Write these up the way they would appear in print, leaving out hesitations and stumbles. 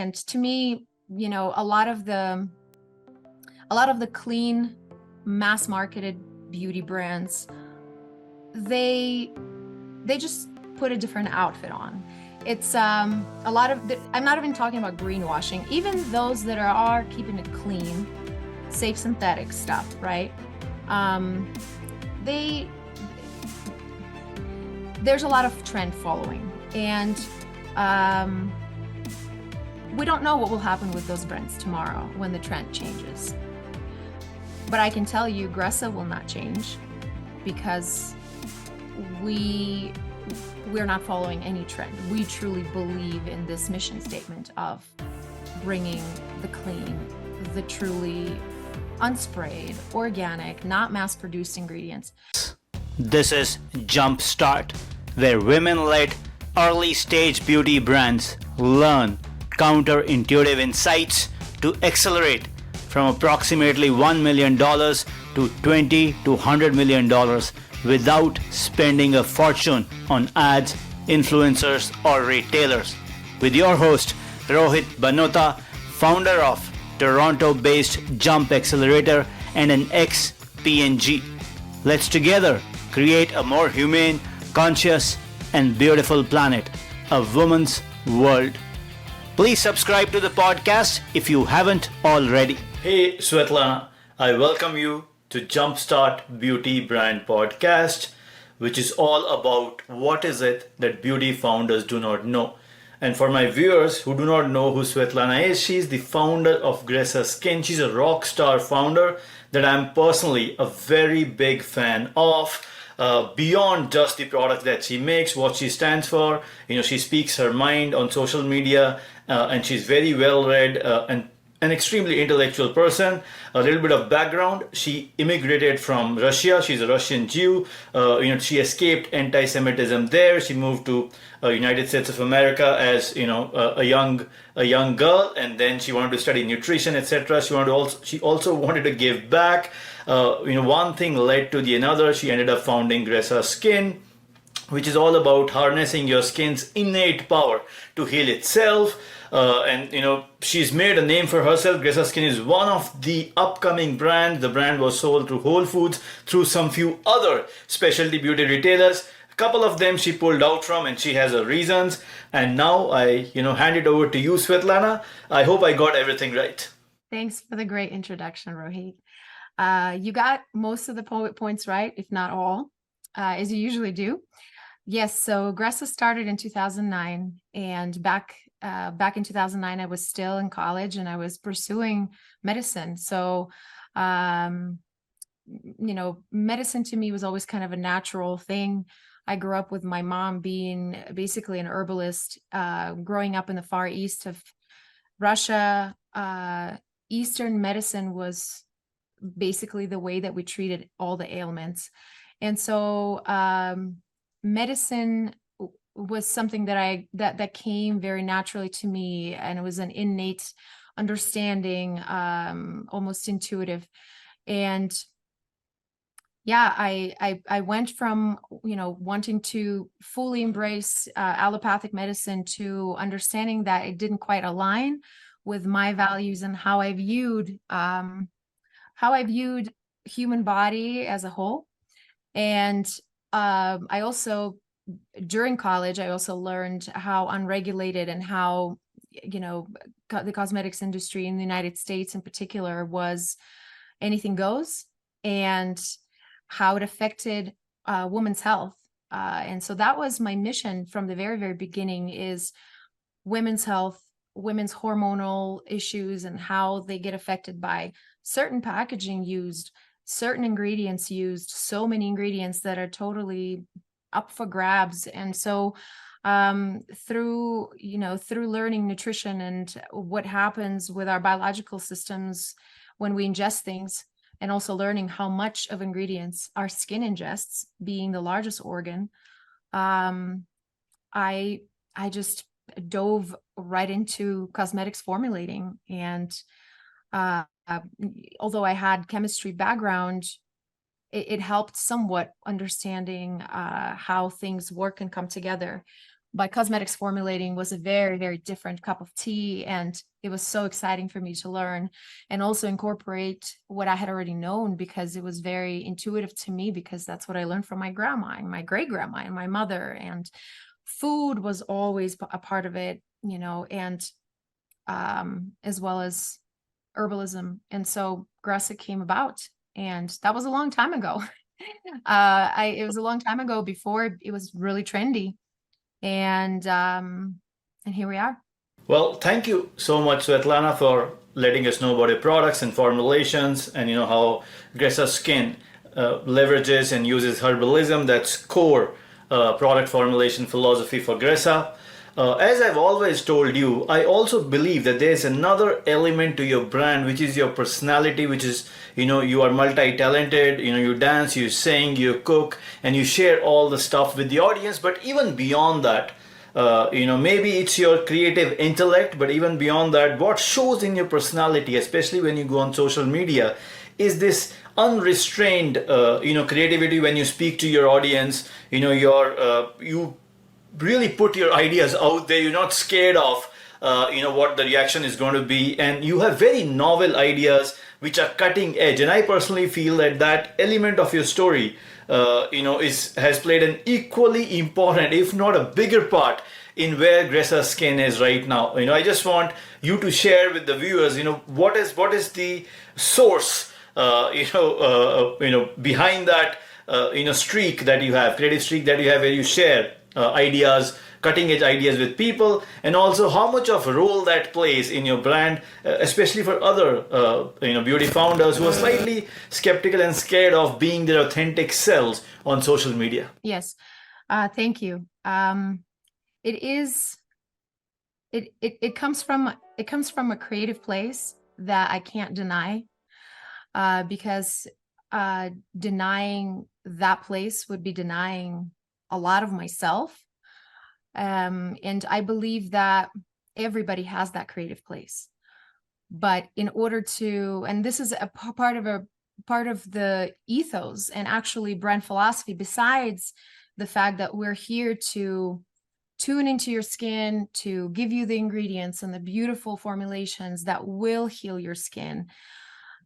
And to me, a lot of the clean, mass marketed beauty brands, they just put a different outfit on. It's a lot of I'm not even talking about greenwashing. Even those that are keeping it clean, safe synthetic stuff, right? They there's a lot of trend following, and we don't know what will happen with those brands tomorrow when the trend changes. But I can tell you, Gressa will not change, because we're not following any trend. We truly believe in this mission statement of bringing the clean, the truly unsprayed, organic, not mass-produced ingredients. This is JumpStart, where women-led early-stage beauty brands learn counterintuitive insights to accelerate from approximately $1 million to $20 to $100 million without spending a fortune on ads, influencers, or retailers. With your host, Rohit Banota, founder of Toronto-based Jump Accelerator and an ex-PNG. Let's together create a more humane, conscious, and beautiful planet, a woman's world. Please subscribe to the podcast if you haven't already. Hey Svetlana, I welcome you to JumpStart Beauty Brand Podcast, which is all about what is it that beauty founders do not know. And for my viewers who do not know who Svetlana is, she's the founder of Gressa Skin. She's a rock star founder that I'm personally a very big fan of. Beyond just the product that she makes, what she stands for, she speaks her mind on social media, and she's very well read and an extremely intellectual person. A little bit of background: she immigrated from Russia. She's a Russian Jew. She escaped anti-Semitism there. She moved to United States of America as a young girl, and then she wanted to study nutrition, etc. She also wanted to give back. One thing led to the another. She ended up founding Gressa Skin, which is all about harnessing your skin's innate power to heal itself. She's made a name for herself. Gressa Skin is one of the upcoming brands. The brand was sold through Whole Foods, through some few other specialty beauty retailers. A couple of them she pulled out from, and she has her reasons. And now I, hand it over to you, Svetlana. I hope I got everything right. Thanks for the great introduction, Rohit. You got most of the points right, if not all, as you usually do. Yes, so Gressa started in 2009, and back in 2009, I was still in college and I was pursuing medicine. So, medicine to me was always kind of a natural thing. I grew up with my mom being basically an herbalist, growing up in the far east of Russia. Eastern medicine was basically the way that we treated all the ailments. And so medicine was something that came very naturally to me, and it was an innate understanding, almost intuitive. And yeah, I went from wanting to fully embrace allopathic medicine to understanding that it didn't quite align with my values and how I viewed human body as a whole. And I also, during college, I also learned how unregulated and how, the cosmetics industry in the United States in particular was anything goes, and how it affected women's health. And so that was my mission from the very, very beginning, is women's health, women's hormonal issues, and how they get affected by certain packaging used, certain ingredients used, so many ingredients that are totally up for grabs. And so through learning nutrition and what happens with our biological systems when we ingest things, and also learning how much of ingredients our skin ingests, being the largest organ, I just dove right into cosmetics formulating. And although I had chemistry background, it helped somewhat understanding how things work and come together but cosmetics formulating was a very, very different cup of tea. And it was so exciting for me to learn and also incorporate what I had already known, because it was very intuitive to me, because that's what I learned from my grandma and my great grandma and my mother. And food was always a part of it, and as well as herbalism. And so Gressa came about, and that was a long time ago. It was a long time ago, before it was really trendy. And here we are. Well, thank you so much, Svetlana, for letting us know about your products and formulations, and how Gressa Skin leverages and uses herbalism. That's core product formulation philosophy for Gressa. As I've always told you, I also believe that there's another element to your brand, which is your personality, which is, you are multi-talented, you dance, you sing, you cook, and you share all the stuff with the audience. But even beyond that, maybe it's your creative intellect, but even beyond that, what shows in your personality, especially when you go on social media, is this unrestrained, creativity. When you speak to your audience, you really put your ideas out there. You're not scared of what the reaction is going to be, and you have very novel ideas which are cutting edge. And I personally feel that element of your story has played an equally important, if not a bigger part, in where Gressa Skin is right now. I just want you to share with the viewers, what is the source behind that streak that you have, creative streak that you have, where you share ideas, cutting edge ideas with people, and also how much of a role that plays in your brand, especially for other beauty founders who are slightly skeptical and scared of being their authentic selves on social media. Yes, thank you. It comes from a creative place that I can't deny, because denying that place would be denying a lot of myself. And I believe that everybody has that creative place. But in order to, and this is a part of the ethos and actually brand philosophy, besides the fact that we're here to tune into your skin, to give you the ingredients and the beautiful formulations that will heal your skin,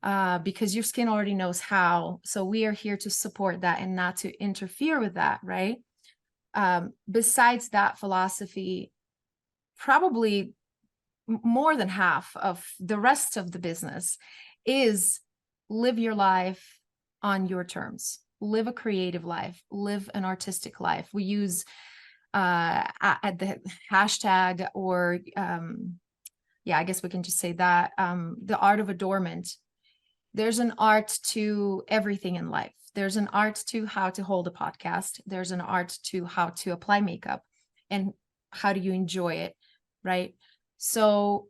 because your skin already knows how. So we are here to support that and not to interfere with that, right? Besides that philosophy, probably more than half of the rest of the business is live your life on your terms, live a creative life, live an artistic life. We use at the hashtag, or I guess we can just say that, the art of adornment. There's an art to everything in life. There's an art to how to hold a podcast. There's an art to how to apply makeup, and how do you enjoy it, right? So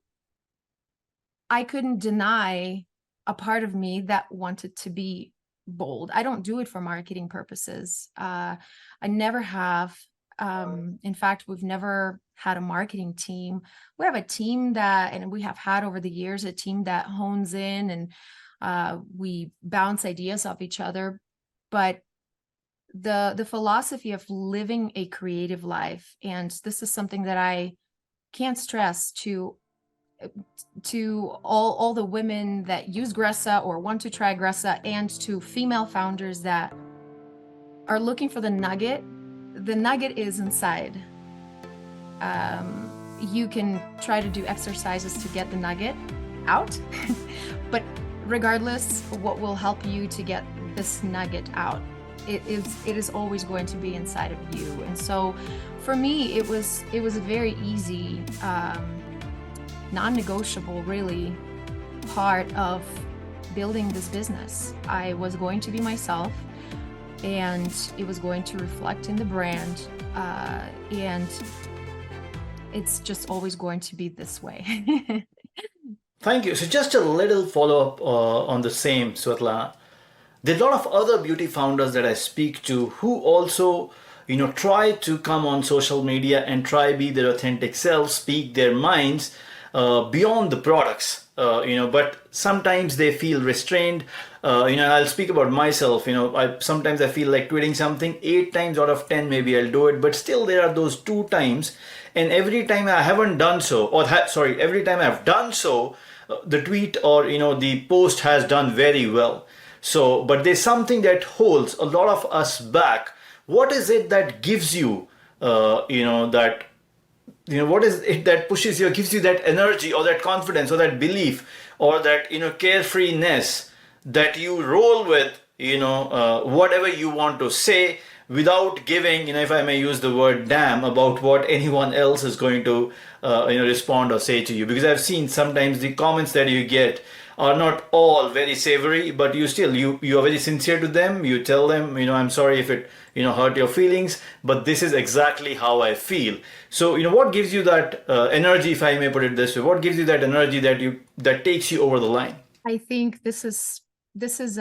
I couldn't deny a part of me that wanted to be bold. I don't do it for marketing purposes. I never have. In fact, we've never had a marketing team. We have a team and we have had over the years, a team that hones in, and we bounce ideas off each other. But the philosophy of living a creative life, and this is something that I can't stress to all the women that use Gressa or want to try Gressa, and to female founders that are looking for the nugget. The nugget is inside. You can try to do exercises to get the nugget out, but regardless, what will help you to get this nugget out, it is always going to be inside of you. And so for me, it was a very easy, non-negotiable, really, part of building this business. I was going to be myself, and it was going to reflect in the brand, and it's just always going to be this way. Thank you. So just a little follow-up on the same, Svetlana. There are a lot of other beauty founders that I speak to who also, try to come on social media and try be their authentic selves, speak their minds. beyond the products, but sometimes they feel restrained. I'll speak about myself. Sometimes I feel like tweeting something 8 times out of 10, maybe I'll do it, but still there are those 2 times. And every time I haven't done so, every time I've done so, the tweet or the post has done very well. So, but there's something that holds a lot of us back. What is it that gives you, that what is it that pushes you, gives you that energy or that confidence or that belief or that carefreeness that you roll with whatever you want to say without giving, if I may use the word, damn about what anyone else is going to respond or say to you? Because I've seen sometimes the comments that you get are not all very savory, but you are very sincere to them. You tell them, I'm sorry if it hurt your feelings, but this is exactly how I feel. So what gives you that energy, if I may put it this way? What gives you that energy that takes you over the line? I think this is this is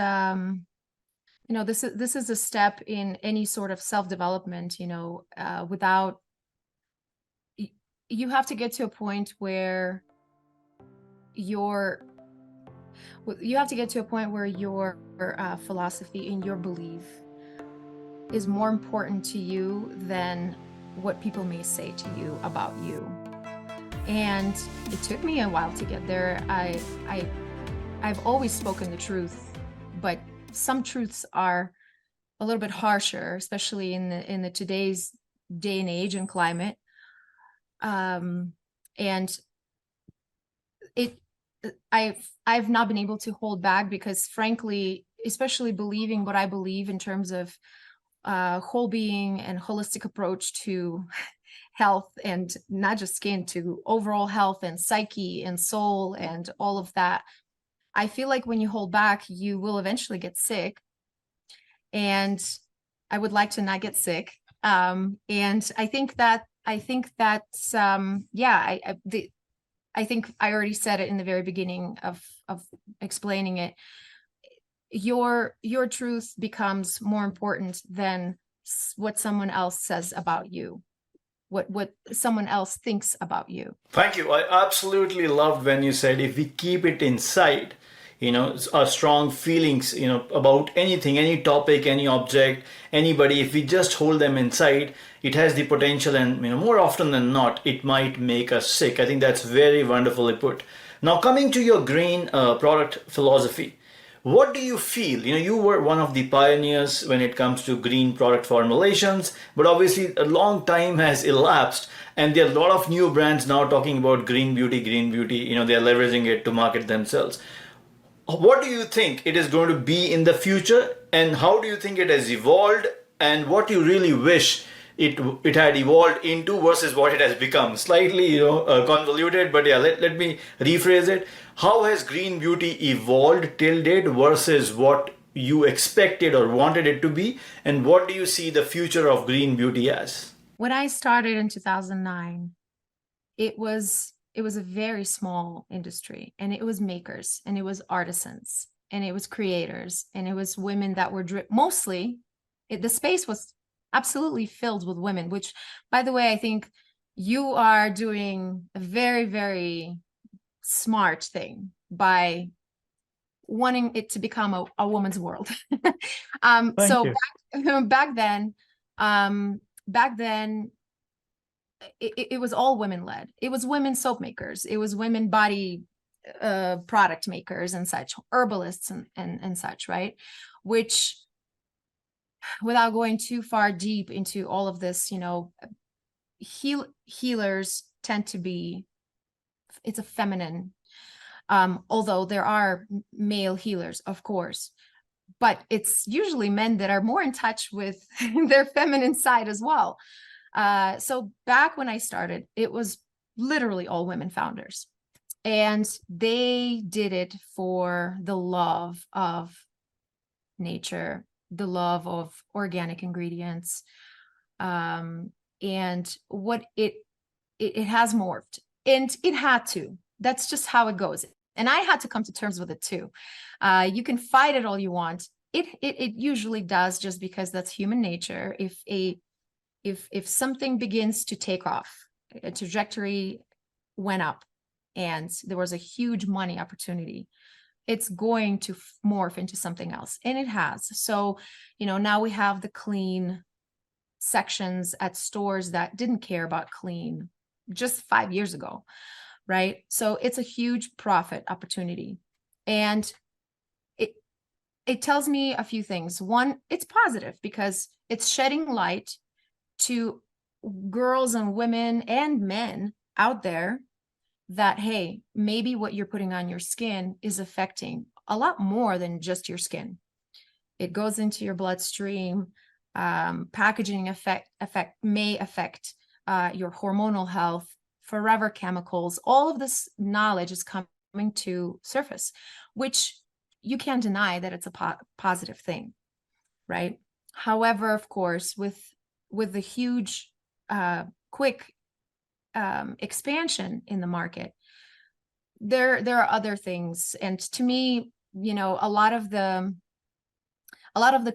a step in any sort of self-development. Without, you have to get to a point where your philosophy and your belief is more important to you than what people may say to you about you. And it took me a while to get there. I've always spoken the truth, but some truths are a little bit harsher, especially in the today's day and age and climate. And I've not been able to hold back because, frankly, especially believing what I believe in terms of whole being and holistic approach to health, and not just skin, to overall health and psyche and soul and all of that. I feel like when you hold back, you will eventually get sick. And I would like to not get sick. And I think I already said it in the very beginning of explaining it. Your truth becomes more important than what someone else says about you, what someone else thinks about you. Thank you. I absolutely loved when you said if we keep it inside, our strong feelings, about anything, any topic, any object, anybody, if we just hold them inside, it has the potential, and more often than not, it might make us sick. I think that's very wonderfully put. Now, coming to your green product philosophy, what do you feel? You were one of the pioneers when it comes to green product formulations, but obviously a long time has elapsed, and there are a lot of new brands now talking about green beauty, they're leveraging it to market themselves. What do you think it is going to be in the future, and how do you think it has evolved, and what you really wish it had evolved into versus what it has become? Slightly convoluted, but yeah, let me rephrase it. How has green beauty evolved till date versus what you expected or wanted it to be, and what do you see the future of green beauty as? When I started in 2009, it was a very small industry, and it was makers, and it was artisans, and it was creators, and it was women that were mostly, the space was absolutely filled with women, which, by the way, I think you are doing a very, very smart thing by wanting it to become a woman's world. So back then, it was all women led. It was women soap makers. It was women body product makers and such, herbalists and such, right? Which, without going too far deep into all of this, healers tend to be, it's a feminine, although there are male healers, of course, but it's usually men that are more in touch with their feminine side as well. So back when I started, it was literally all women founders, and they did it for the love of nature, the love of organic ingredients, and what it has morphed, and it had to. That's just how it goes, and I had to come to terms with it too. You can fight it all you want. It usually does, just because that's human nature. If something begins to take off, a trajectory went up, and there was a huge money opportunity, it's going to morph into something else. And it has. So, now we have the clean sections at stores that didn't care about clean just 5 years ago, right? So it's a huge profit opportunity. And it tells me a few things. One, it's positive because it's shedding light to girls and women and men out there that, hey, maybe what you're putting on your skin is affecting a lot more than just your skin. It goes into your bloodstream. Packaging effect may affect your hormonal health, forever chemicals. All of this knowledge is coming to surface, which you can't deny that it's a positive thing, right? However, of course, with the huge, quick expansion in the market, there are other things. And to me, a lot of the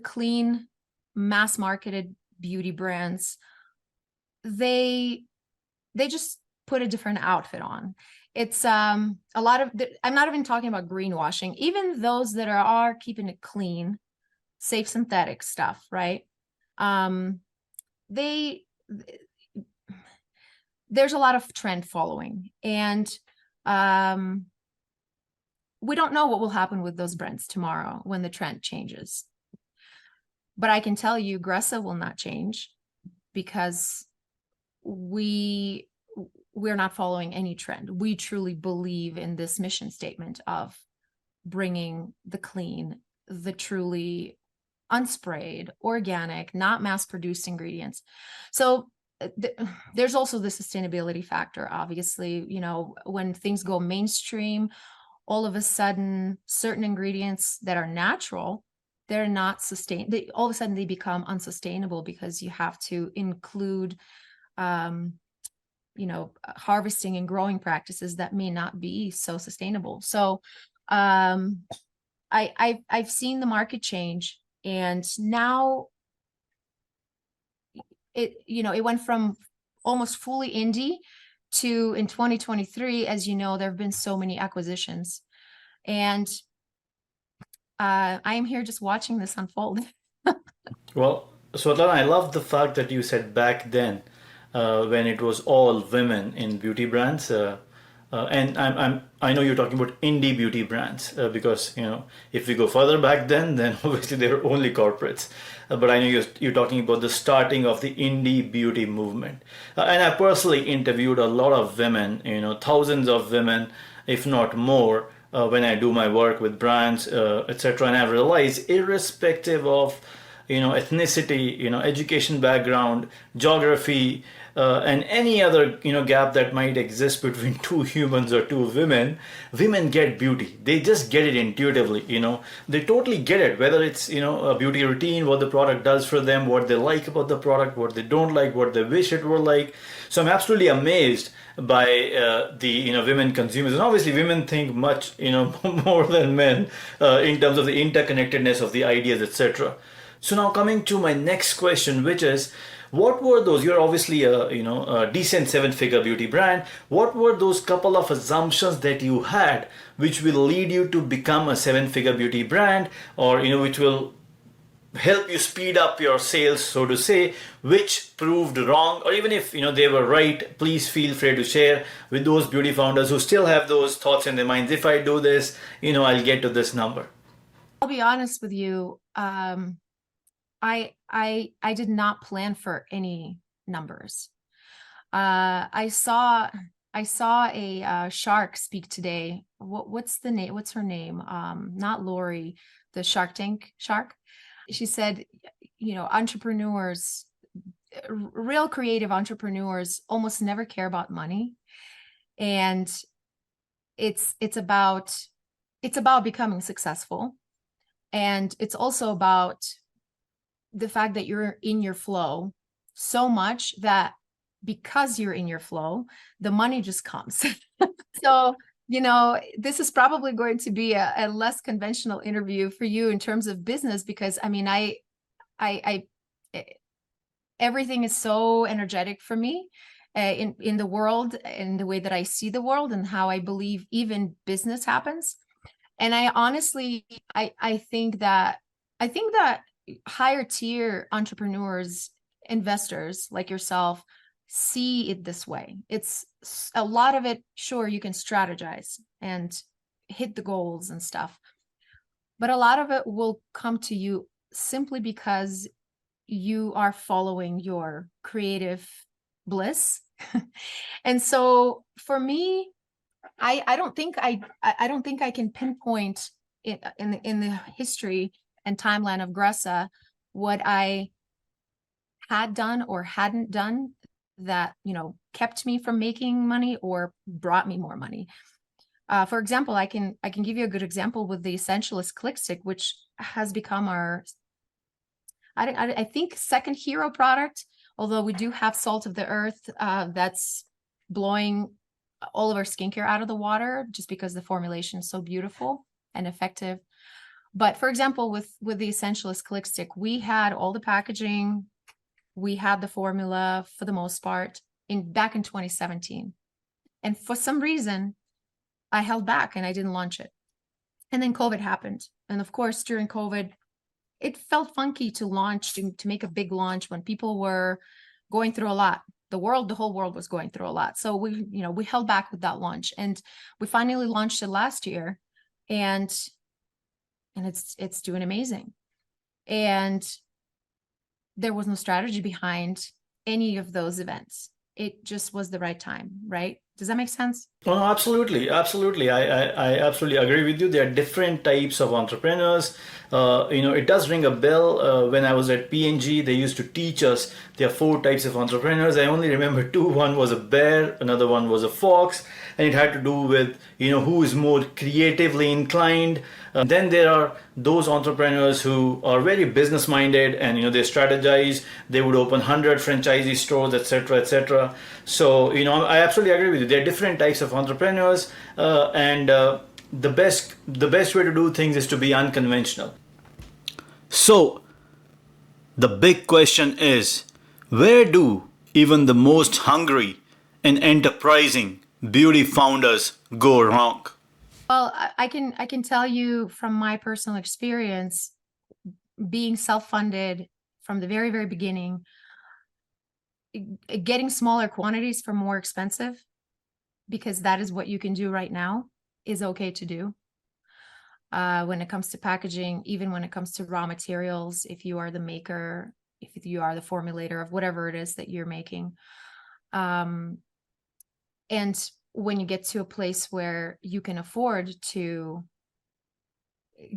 clean, mass marketed beauty brands, they just put a different outfit on. It's a lot of, I'm not even talking about greenwashing, even those that are keeping it clean, safe synthetic stuff, right? There's a lot of trend following, and we don't know what will happen with those brands tomorrow when the trend changes. But I can tell you, Gressa will not change, because we're not following any trend. We truly believe in this mission statement of bringing the clean, the truly unsprayed, organic, not mass-produced ingredients. So there's also the sustainability factor. Obviously, when things go mainstream, all of a sudden, certain ingredients that are natural, they're not all of a sudden they become unsustainable, because you have to include harvesting and growing practices that may not be so sustainable. So I've seen the market change, and now it went from almost fully indie to, in 2023, as you know, there have been so many acquisitions, and I am here just watching this unfold. Well, Svetlana, I love the fact that you said back then, when it was all women in beauty brands, and I know you're talking about indie beauty brands, because if we go further back then obviously they were only corporates. But I know you're talking about the starting of the indie beauty movement, and I personally interviewed a lot of women, thousands of women, if not more, when I do my work with brands, etc. And I realize, irrespective of ethnicity, education background, geography, and any other gap that might exist between two humans or two women get beauty. They just get it intuitively. They totally get it, whether it's a beauty routine, what the product does for them, what they like about the product, what they don't like, what they wish it were like. So I'm absolutely amazed by the women consumers, and obviously women think much more than men in terms of the interconnectedness of the ideas, etc. So now coming to my next question, which is, what were those? You're obviously a decent seven-figure beauty brand. What were those couple of assumptions that you had, which will lead you to become a seven-figure beauty brand, or which will help you speed up your sales, so to say, which proved wrong? Or even if they were right, please feel free to share with those beauty founders who still have those thoughts in their minds. If I do this, I'll get to this number. I'll be honest with you. I did not plan for any numbers. I saw a shark speak today. What's the name? What's her name? Not Lori, the Shark Tank shark. She said, entrepreneurs, real creative entrepreneurs, almost never care about money, and it's about becoming successful, and it's also about the fact that you're in your flow so much that because you're in your flow, the money just comes. So, this is probably going to be a less conventional interview for you in terms of business, because I everything is so energetic for me. in the world, in the way that I see the world, and how I believe even business happens. And I honestly, I think that higher tier entrepreneurs, investors like yourself, see it this way. It's a lot of it. Sure, you can strategize and hit the goals and stuff, but a lot of it will come to you simply because you are following your creative bliss. And so for me, I don't think I can pinpoint it in the history and timeline of Gressa what I had done or hadn't done that, kept me from making money or brought me more money. For example, I can give you a good example with the Essentialist Click Stick, which has become our, I think, second hero product. Although we do have Salt of the Earth that's blowing all of our skincare out of the water, just because the formulation is so beautiful and effective. But for example, with the Essentialist Click Stick, we had all the packaging, we had the formula for the most part back in 2017. And for some reason, I held back and I didn't launch it. And then COVID happened. And of course, during COVID, it felt funky to launch, to make a big launch when people were going through a lot. The whole world was going through a lot. So we held back with that launch, and we finally launched it last year, and it's doing amazing. And there was no strategy behind any of those events. It just was the right time, right? Does that make sense? Oh, no, absolutely, absolutely. I absolutely agree with you. There are different types of entrepreneurs. It does ring a bell. When I was at P&G, they used to teach us there are 4 types of entrepreneurs. I only remember 2. One was a bear, another one was a fox, and it had to do with who is more creatively inclined. Then there are those entrepreneurs who are very business minded, and they strategize. They would open 100 franchisee stores, etc., etc. So I absolutely agree with you. There are different types of entrepreneurs, and the best way to do things is to be unconventional. So the big question is, where do even the most hungry and enterprising beauty founders go wrong? Well, I can tell you from my personal experience, being self-funded from the very, very beginning, getting smaller quantities for more expensive, because that is what you can do right now, is okay to do. When it comes to packaging, even when it comes to raw materials, if you are the maker, if you are the formulator of whatever it is that you're making. And when you get to a place where you can afford to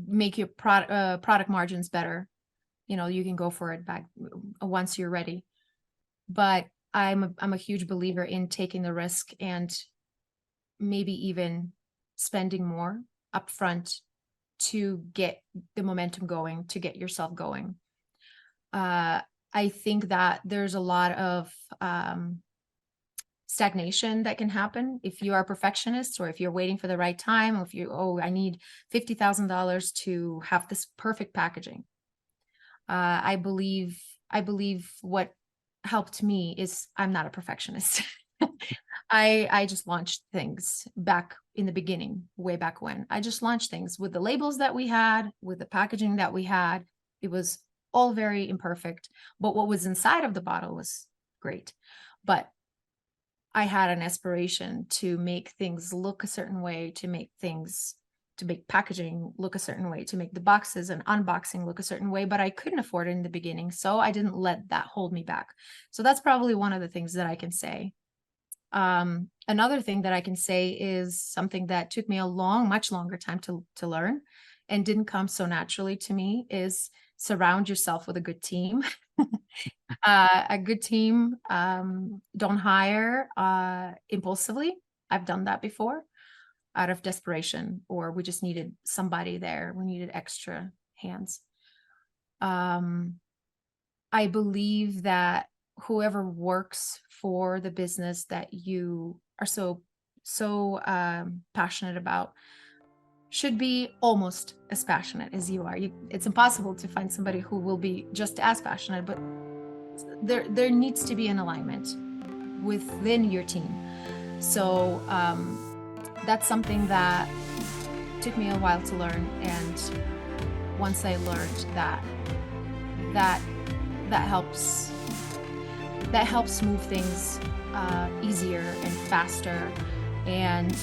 make your product margins better, you can go for it back once you're ready. But I'm a huge believer in taking the risk and maybe even spending more upfront to get the momentum going, to get yourself going. I think that there's a lot of stagnation that can happen if you are a perfectionist, or if you're waiting for the right time, or if I need $50,000 to have this perfect packaging. I believe what helped me is I'm not a perfectionist. I just launched things back in the beginning, way back when. I just launched things with the labels that we had, with the packaging that we had. It was all very imperfect, but what was inside of the bottle was great. But I had an aspiration to make things look a certain way, to make packaging look a certain way, to make the boxes and unboxing look a certain way, but I couldn't afford it in the beginning. So I didn't let that hold me back. So that's probably one of the things that I can say. Another thing that I can say is something that took me a much longer time to learn, and didn't come so naturally to me, is surround yourself with a good team. A good team. Don't hire impulsively. I've done that before out of desperation, or we just needed somebody there. We needed extra hands. I believe that whoever works for the business that you are so passionate about should be almost as passionate as you are. It's impossible to find somebody who will be just as passionate, but there needs to be an alignment. within your team. So that's something that took me a while to learn, and once I learned that helps move things easier and faster, and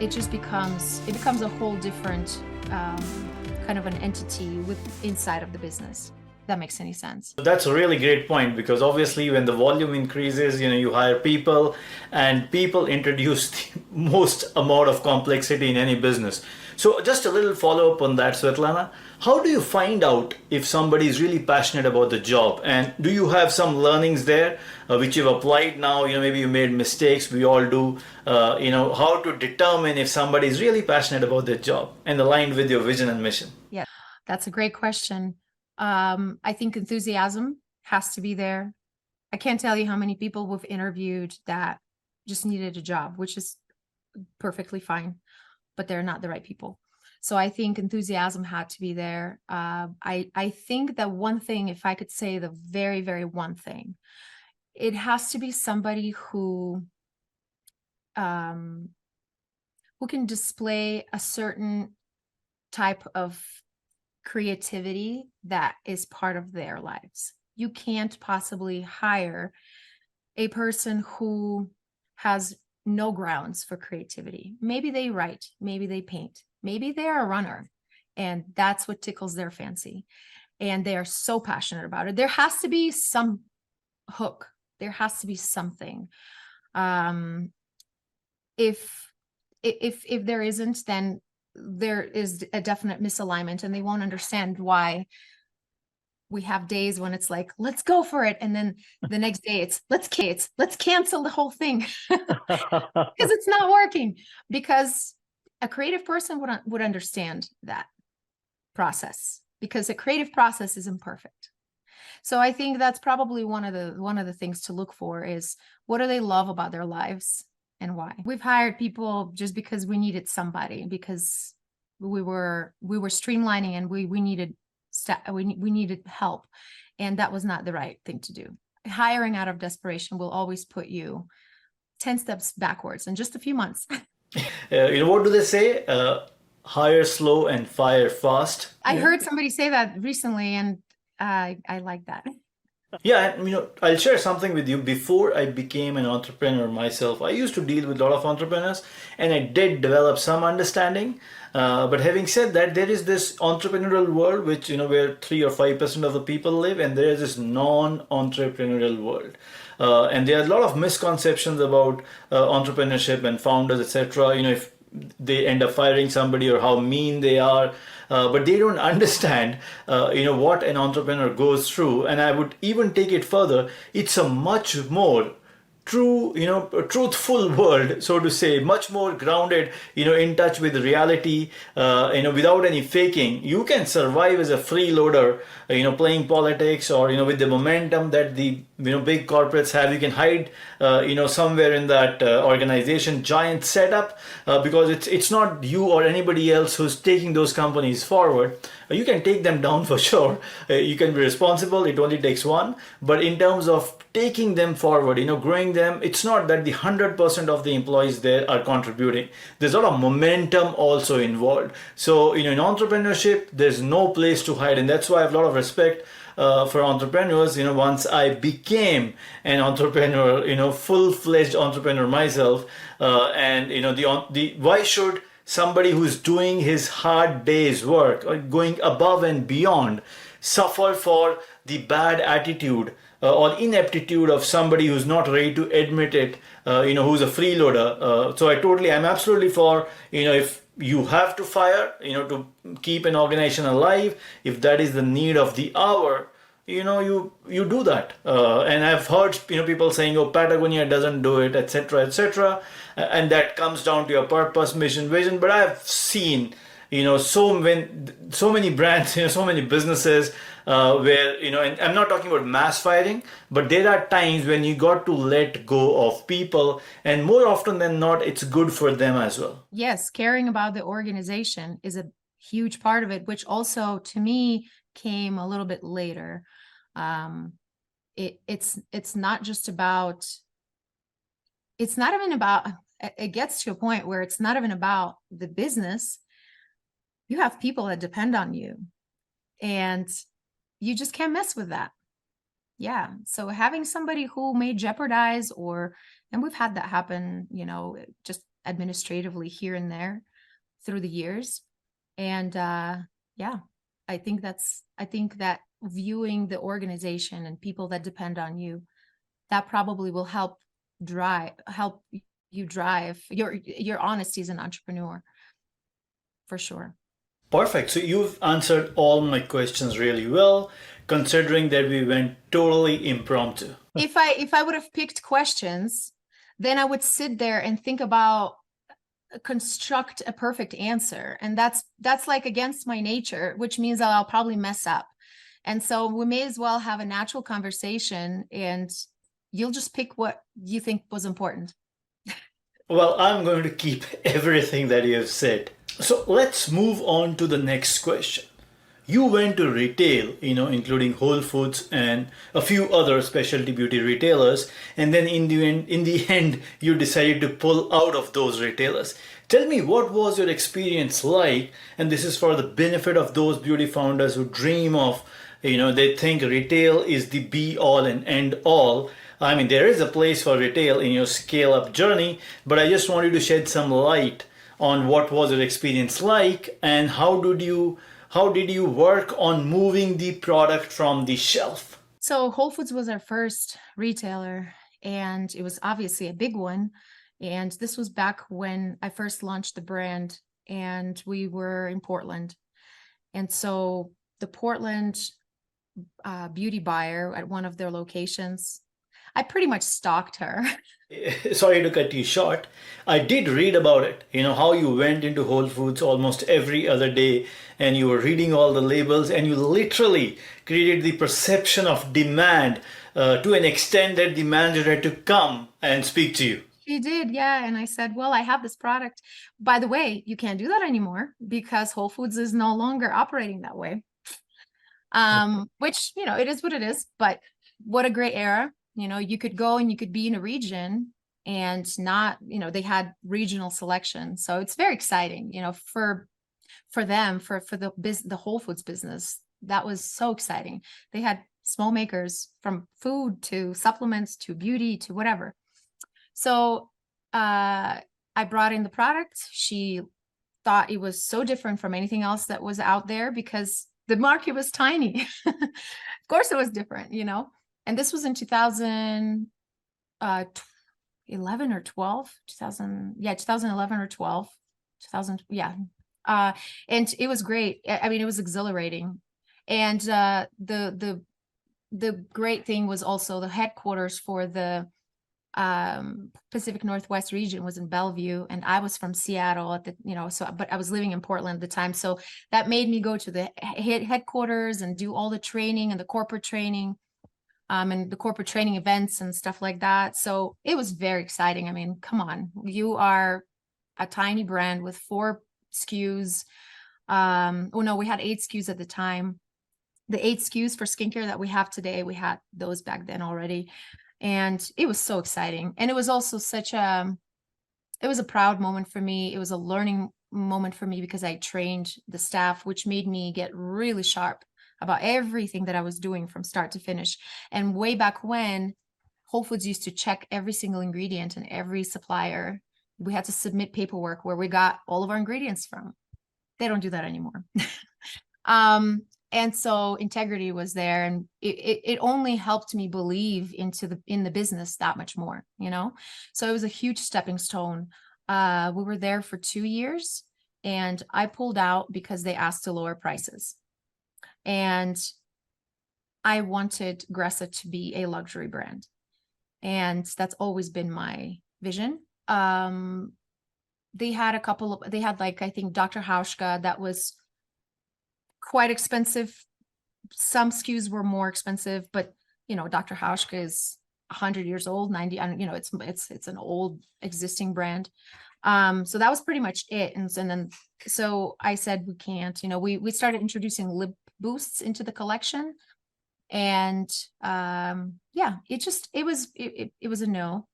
it just becomes a whole different kind of an entity inside of the business. That makes any sense. That's a really great point, because obviously when the volume increases, you hire people, and people introduce the most amount of complexity in any business. So just a little follow-up on that, Svetlana. How do you find out if somebody is really passionate about the job? And do you have some learnings there which you've applied now? Maybe you made mistakes, we all do. How to determine if somebody is really passionate about their job and aligned with your vision and mission? Yeah, that's a great question. I think enthusiasm has to be there. I can't tell you how many people we've interviewed that just needed a job, which is perfectly fine, but they're not the right people. So I think enthusiasm had to be there. I think that one thing, if I could say the very, very one thing, it has to be somebody who can display a certain type of creativity that is part of their lives. You can't possibly hire a person who has no grounds for creativity. Maybe they write, maybe they paint, maybe they're a runner, and that's what tickles their fancy, and they are so passionate about it. There has to be some hook. There has to be something. If there isn't, then there is a definite misalignment, and they won't understand why we have days when it's like, let's go for it, and then the next day it's let's cancel the whole thing because it's not working. Because a creative person would understand that process, because a creative process is imperfect. So I think that's probably one of the things to look for is, what do they love about their lives and why? We've hired people just because we needed somebody, because we were streamlining and we needed we needed help, and that was not the right thing to do. Hiring out of desperation will always put you 10 steps backwards in just a few months. What do they say? Hire slow and fire fast. I heard somebody say that recently, and I like that. Yeah, and I'll share something with you. Before I became an entrepreneur myself, I used to deal with a lot of entrepreneurs, and I did develop some understanding. But having said that, there is this entrepreneurial world which, where 3 or 5% of the people live, and there is this non-entrepreneurial world. And there are a lot of misconceptions about entrepreneurship and founders, etc. If they end up firing somebody, or how mean they are, but they don't understand what an entrepreneur goes through. And I would even take it further. It's a much more true, a truthful world, so to say, much more grounded, in touch with reality, without any faking. You can survive as a freeloader, playing politics, or, with the momentum that the, big corporates have. You can hide, somewhere in that organization, giant setup, because it's not you or anybody else who's taking those companies forward. You can take them down for sure. You can be responsible. It only takes one. But in terms of taking them forward, growing them, it's not that the 100% of the employees there are contributing. There's a lot of momentum also involved. So, in entrepreneurship, there's no place to hide. And that's why I have a lot of respect for entrepreneurs. Once I became an entrepreneur, full-fledged entrepreneur myself, and why should somebody who's doing his hard day's work or going above and beyond suffer for the bad attitude or ineptitude of somebody who's not ready to admit it, who's a freeloader? So I'm absolutely for, if you have to fire, to keep an organization alive, if that is the need of the hour, you do that. And I've heard, people saying, oh, Patagonia doesn't do it, etc., etc. And that comes down to your purpose, mission, vision. But I've seen, so many brands, so many businesses where, and I'm not talking about mass firing, but there are times when you got to let go of people, and more often than not, it's good for them as well. Yes, caring about the organization is a huge part of it, which also to me came a little bit later. It's not just about it's not even about, it gets to a point where it's not even about the business. You have people that depend on you, and you just can't mess with that. Yeah. So having somebody who may jeopardize, and we've had that happen, just administratively here and there through the years. And yeah, I think that viewing the organization and people that depend on you, that probably will help you drive your honesty as an entrepreneur, for sure. Perfect. So you've answered all my questions really well, considering that we went totally impromptu. If I would have picked questions, then I would sit there and think about construct a perfect answer, and that's like against my nature, which means that I'll probably mess up. And so we may as well have a natural conversation, and you'll just pick what you think was important. Well, I'm going to keep everything that you have said. So let's move on to the next question. You went to retail, including Whole Foods and a few other specialty beauty retailers, and then in the end, you decided to pull out of those retailers. Tell me, what was your experience like? And this is for the benefit of those beauty founders who dream of, they think retail is the be all and end all. I mean, there is a place for retail in your scale up journey, but I just wanted to shed some light on what was your experience like, and how did you work on moving the product from the shelf? So Whole Foods was our first retailer, and it was obviously a big one. And this was back when I first launched the brand, and we were in Portland. And so the Portland beauty buyer at one of their locations, I pretty much stalked her. Sorry to cut you short. I did read about it, how you went into Whole Foods almost every other day and you were reading all the labels and you literally created the perception of demand to an extent that the manager had to come and speak to you. She did, yeah. And I said, well, I have this product. By the way, you can't do that anymore because Whole Foods is no longer operating that way. Which, it is what it is, but what a great era. You could go and you could be in a region and not, they had regional selection. So it's very exciting, for them, for the Whole Foods business. That was so exciting. They had small makers from food to supplements to beauty to whatever. So I brought in the product. She thought it was so different from anything else that was out there because the market was tiny. Of course it was different, and this was in 2011 or 12, 2011 or 12, 2000. Yeah. And it was great. I mean, it was exhilarating. And the great thing was also the headquarters for the Pacific Northwest region was in Bellevue, and I was from Seattle at the, but I was living in Portland at the time. So that made me go to the headquarters and do all the training and the corporate training, and the corporate training events and stuff like that. So it was very exciting. I mean, come on, you are a tiny brand with 4 SKUs. Oh no, we had 8 SKUs at the time. The 8 SKUs for skincare that we have today, we had those back then already. And it was so exciting. And it was also it was a proud moment for me. It was a learning moment for me because I trained the staff, which made me get really sharp about everything that I was doing from start to finish. And way back when, Whole Foods used to check every single ingredient and every supplier. We had to submit paperwork where we got all of our ingredients from. They don't do that anymore. And so integrity was there, and it only helped me believe in the business that much more, So it was a huge stepping stone. We were there for 2 years, and I pulled out because they asked to lower prices. And I wanted Gressa to be a luxury brand, and that's always been my vision. They had like, I think Dr. Hauschka, that was quite expensive. Some SKUs were more expensive, but Dr. Hauschka is 100 years old, 90, and it's an old existing brand. So that was pretty much it. And then so I said, we can't, we started introducing lip boosts into the collection, and yeah, it was a no.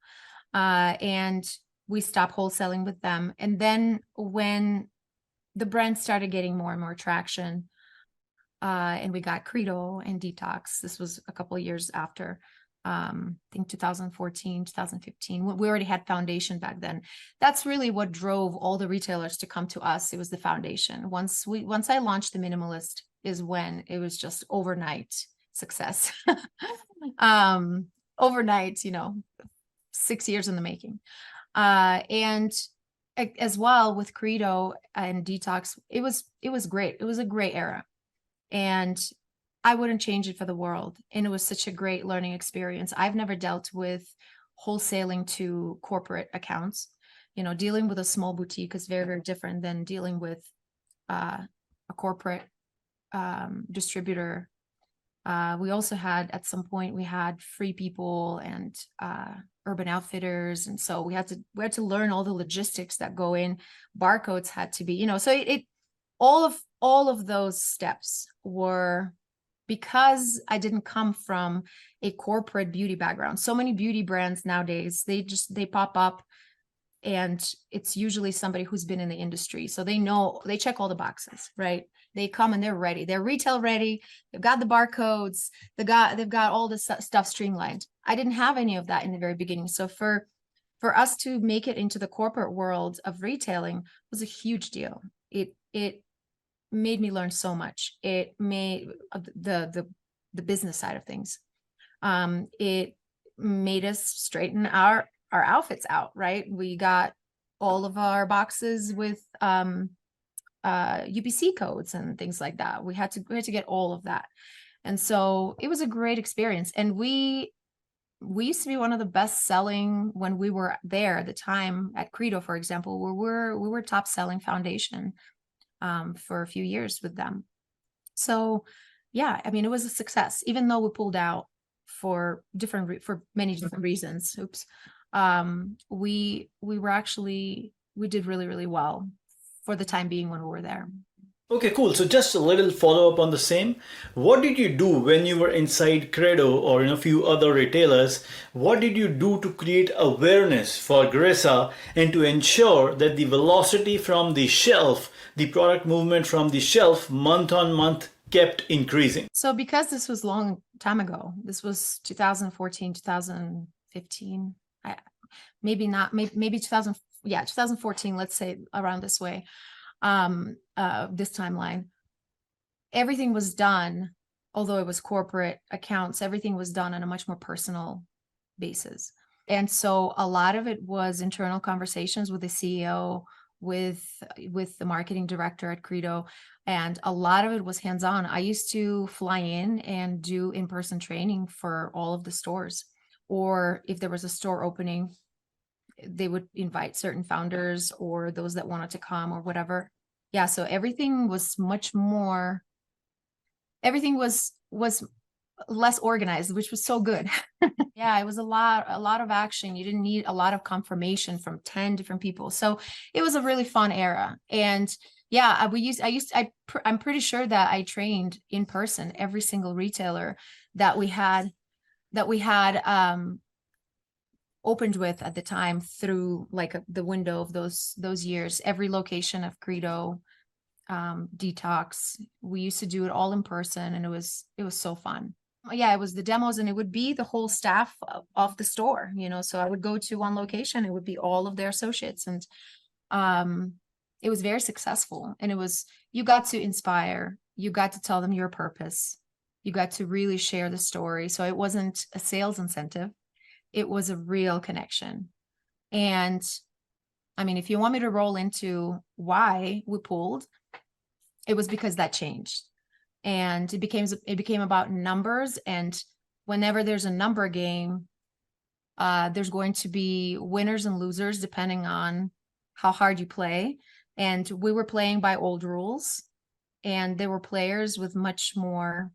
And we stopped wholesaling with them. And then when the brand started getting more and more traction, and we got Credo and Detox. This was a couple of years after, I think 2014, 2015. We already had foundation back then. That's really what drove all the retailers to come to us. It was the foundation. Once I launched the Minimalist is when it was just overnight success. Overnight, 6 years in the making. And as well with Credo and Detox, it was great. It was a great era. And I wouldn't change it for the world. And it was such a great learning experience. I've never dealt with wholesaling to corporate accounts. Dealing with a small boutique is very, very different than dealing with a corporate distributor. We also had, at some point, we had Free People and Urban Outfitters. And so we had to learn all the logistics that go in. Barcodes had to be, so all of those steps were because I didn't come from a corporate beauty background. So many beauty brands nowadays, they pop up and it's usually somebody who's been in the industry. So they check all the boxes, right? They come and they're ready. They're retail ready. They've got the barcodes. They've got all the stuff streamlined. I didn't have any of that in the very beginning. So for us to make it into the corporate world of retailing was a huge deal. It made me learn so much. It made the business side of things. It made us straighten our outfits out, right? We got all of our boxes with UPC codes and things like that. We had to get all of that. And so it was a great experience. And we used to be one of the best selling, when we were there at the time at Credo, for example, we were top selling foundation for a few years with them. So yeah, I mean, it was a success, even though we pulled out for many different reasons. Oops. We did really, really well for the time being when we were there. Okay, cool. So just a little follow up on the same. What did you do when you were inside Credo or in a few other retailers? What did you do to create awareness for Gressa and to ensure that the velocity from the shelf, the product movement from the shelf month on month kept increasing? So because this was a long time ago, this was 2014, 2015, maybe not, maybe 2014, let's say around this way. This timeline, everything was done, although it was corporate accounts, everything was done on a much more personal basis. And so a lot of it was internal conversations with the CEO, with the marketing director at Credo, and a lot of it was hands-on. I used to fly in and do in-person training for all of the stores, or if there was a store opening, they would invite certain founders or those that wanted to come or whatever. Yeah, so everything was less organized, which was so good. Yeah, it was a lot of action. You didn't need a lot of confirmation from 10 different people. So it was a really fun era. And yeah, I'm pretty sure that I trained in person every single retailer that we had opened with at the time, through like the window of those years. Every location of Credo, Detox, we used to do it all in person, and it was so fun. Yeah, it was the demos, and it would be the whole staff of the store, so I would go to one location, it would be all of their associates, and it was very successful. And you got to inspire, you got to tell them your purpose, you got to really share the story. So it wasn't a sales incentive, it was a real connection. And I mean, if you want me to roll into why we pulled, it was because that changed. And it became about numbers. And whenever there's a number game, there's going to be winners and losers depending on how hard you play. And we were playing by old rules, and there were players with much more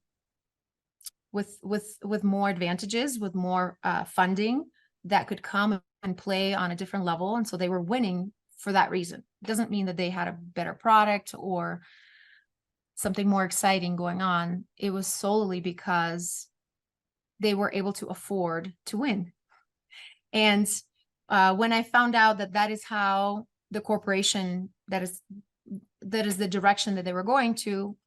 with more advantages, with more funding, that could come and play on a different level. And so they were winning for that reason. It doesn't mean that they had a better product or something more exciting going on. It was solely because they were able to afford to win. And when I found out that that is how the corporation, that is the direction that they were going to,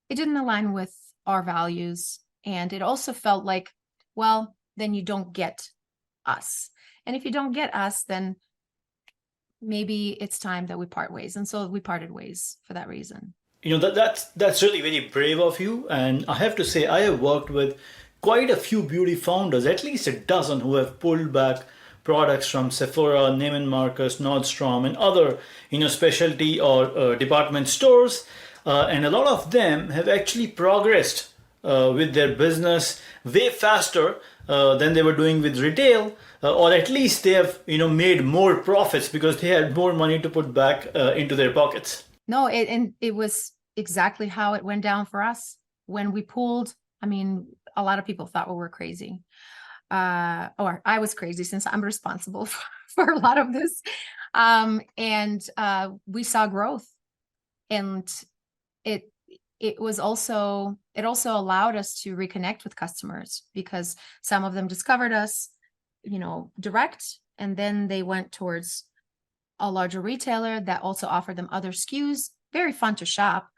it didn't align with our values. And it also felt like, well, then you don't get us. And if you don't get us, then maybe it's time that we part ways. And so we parted ways for that reason. That's really very brave of you. And I have to say, I have worked with quite a few beauty founders, at least a dozen, who have pulled back products from Sephora, Neiman Marcus, Nordstrom, and other specialty or department stores. And a lot of them have actually progressed with their business way faster than they were doing with retail, or at least they have made more profits because they had more money to put back into their pockets. No, and it was exactly how it went down for us when we pulled. I mean, a lot of people thought we were crazy, or I was crazy since I'm responsible for a lot of this. And we saw growth, and it also allowed us to reconnect with customers, because some of them discovered us, direct, and then they went towards a larger retailer that also offered them other SKUs, very fun to shop,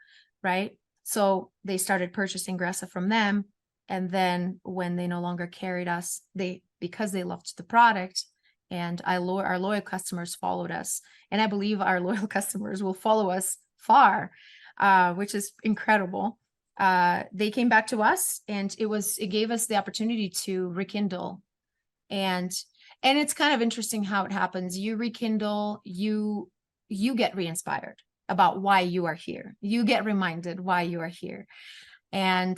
right? So they started purchasing Gressa from them. And then when they no longer carried us, because they loved the product, and our loyal customers followed us. And I believe our loyal customers will follow us far, which is incredible. They came back to us, and it gave us the opportunity to rekindle. And it's kind of interesting how it happens. You rekindle, you get re-inspired about why you are here. You get reminded why you are here. And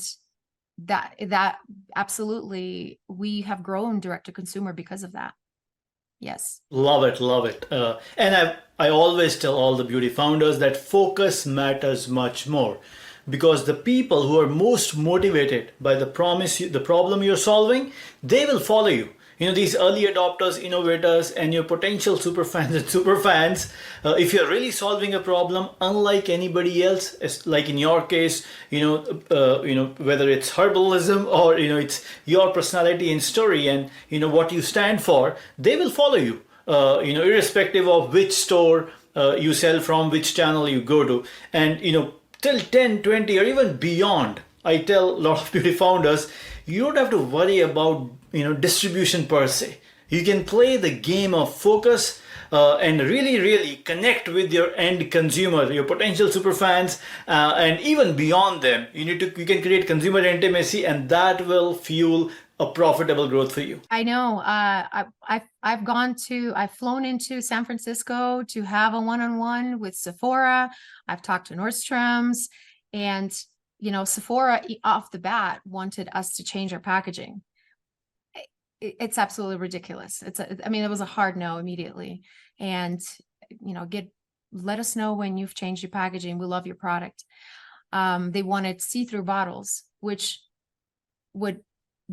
that absolutely, we have grown direct to consumer because of that. Yes. Love it, love it. And I always tell all the beauty founders that focus matters much more, because the people who are most motivated by the problem you're solving, they will follow you. These early adopters, innovators, and your potential superfans and superfans, if you're really solving a problem unlike anybody else, like in your case, whether it's herbalism or, it's your personality and story and, what you stand for, they will follow you, irrespective of which store you sell from, which channel you go to. And, till 10, 20, or even beyond, I tell a lot of beauty founders, you don't have to worry about distribution per se. You can play the game of focus and really connect with your end consumer, your potential superfans, and even beyond them. You can create consumer intimacy, and that will fuel a profitable growth for you. I know. I've flown into San Francisco to have a one-on-one with Sephora. I've talked to Nordstrom's, and Sephora off the bat wanted us to change our packaging. It's absolutely ridiculous. It was a hard no immediately. And, let us know when you've changed your packaging. We love your product. They wanted see-through bottles, which would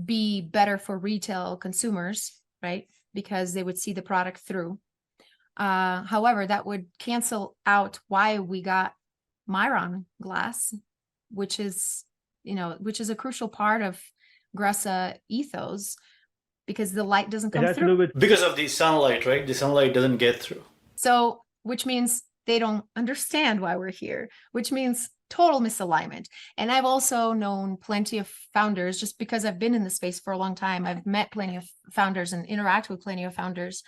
be better for retail consumers, right? Because they would see the product through. However, that would cancel out why we got Myron glass, which is a crucial part of Gressa ethos, because the light doesn't come through. Because of the sunlight, right? The sunlight doesn't get through. So, which means they don't understand why we're here, which means total misalignment. And I've also known plenty of founders, just because I've been in the space for a long time. I've met plenty of founders and interact with plenty of founders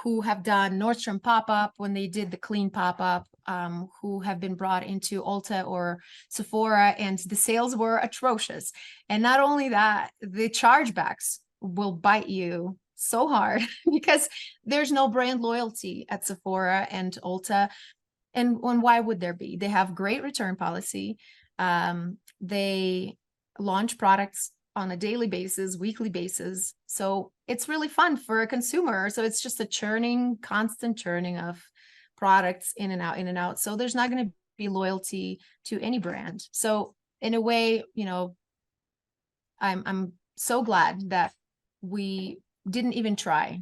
who have done Nordstrom pop-up when they did the clean pop-up, who have been brought into Ulta or Sephora, and the sales were atrocious. And not only that, the chargebacks will bite you so hard because there's no brand loyalty at Sephora and Ulta. And why would there be? They have great return policy. They launch products on a daily basis, weekly basis. So it's really fun for a consumer. So it's just a constant churning of products in and out, in and out. So there's not going to be loyalty to any brand. So in a way, I'm so glad that we didn't even try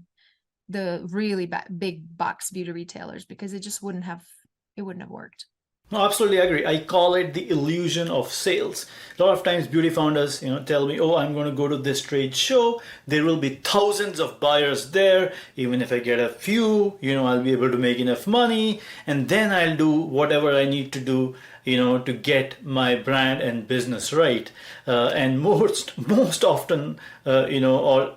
the really big box beauty retailers, because it just wouldn't have worked. No, absolutely agree. I call it the illusion of sales. A lot of times beauty founders, tell me, oh, I'm going to go to this trade show. There will be thousands of buyers there. Even if I get a few, I'll be able to make enough money, and then I'll do whatever I need to do, to get my brand and business right. And most often, or